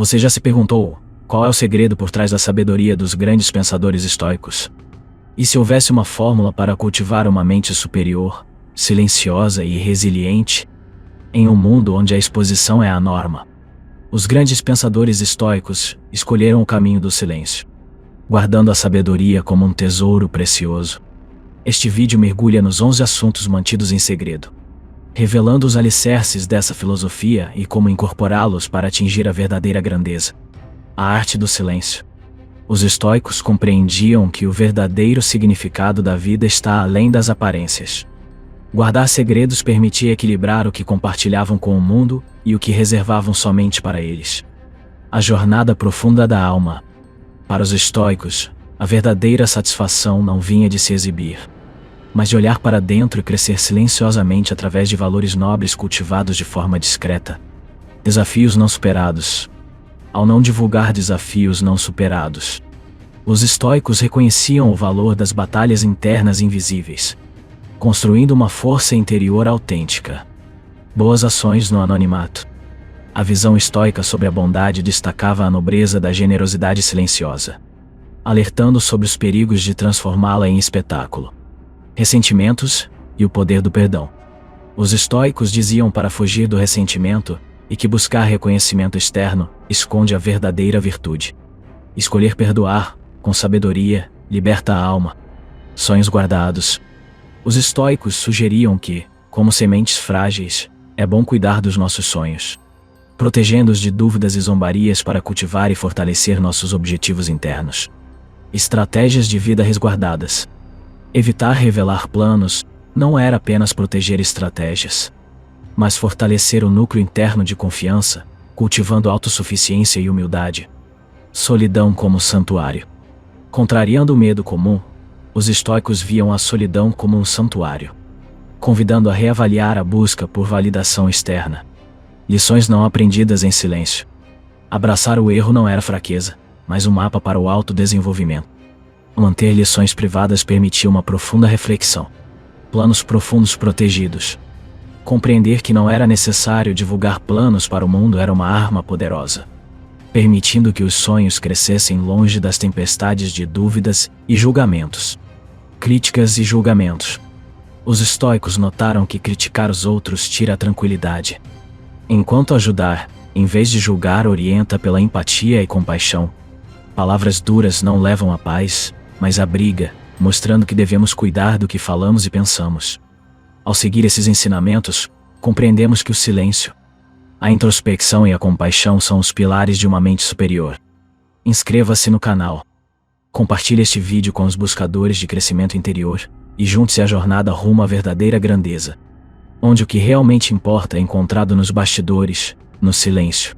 Você já se perguntou qual é o segredo por trás da sabedoria dos grandes pensadores estoicos? E se houvesse uma fórmula para cultivar uma mente superior, silenciosa e resiliente, em um mundo onde a exposição é a norma? Os grandes pensadores estoicos escolheram o caminho do silêncio, guardando a sabedoria como um tesouro precioso. Este vídeo mergulha nos 11 assuntos mantidos em segredo, revelando os alicerces dessa filosofia e como incorporá-los para atingir a verdadeira grandeza. A arte do silêncio. Os estoicos compreendiam que o verdadeiro significado da vida está além das aparências. Guardar segredos permitia equilibrar o que compartilhavam com o mundo e o que reservavam somente para eles. A jornada profunda da alma. Para os estoicos, a verdadeira satisfação não vinha de se exibir, mas de olhar para dentro e crescer silenciosamente através de valores nobres cultivados de forma discreta. Desafios não superados. Ao não divulgar desafios não superados, os estoicos reconheciam o valor das batalhas internas invisíveis, construindo uma força interior autêntica. Boas ações no anonimato. A visão estoica sobre a bondade destacava a nobreza da generosidade silenciosa, alertando sobre os perigos de transformá-la em espetáculo. Ressentimentos e o poder do perdão. Os estoicos diziam para fugir do ressentimento e que buscar reconhecimento externo esconde a verdadeira virtude. Escolher perdoar, com sabedoria, liberta a alma. Sonhos guardados. Os estoicos sugeriam que, como sementes frágeis, é bom cuidar dos nossos sonhos, protegendo-os de dúvidas e zombarias para cultivar e fortalecer nossos objetivos internos. Estratégias de vida resguardadas. Evitar revelar planos não era apenas proteger estratégias, mas fortalecer o núcleo interno de confiança, cultivando autossuficiência e humildade. Solidão como santuário. Contrariando o medo comum, os estoicos viam a solidão como um santuário, convidando a reavaliar a busca por validação externa. Lições não aprendidas em silêncio. Abraçar o erro não era fraqueza, mas um mapa para o autodesenvolvimento. Manter lições privadas permitia uma profunda reflexão. Planos profundos protegidos. Compreender que não era necessário divulgar planos para o mundo era uma arma poderosa, permitindo que os sonhos crescessem longe das tempestades de dúvidas e julgamentos. Críticas e julgamentos. Os estoicos notaram que criticar os outros tira a tranquilidade, enquanto ajudar, em vez de julgar, orienta pela empatia e compaixão. Palavras duras não levam à paz, mas à briga, mostrando que devemos cuidar do que falamos e pensamos. Ao seguir esses ensinamentos, compreendemos que o silêncio, a introspecção e a compaixão são os pilares de uma mente superior. Inscreva-se no canal. Compartilhe este vídeo com os buscadores de crescimento interior e junte-se à jornada rumo à verdadeira grandeza, onde o que realmente importa é encontrado nos bastidores, no silêncio.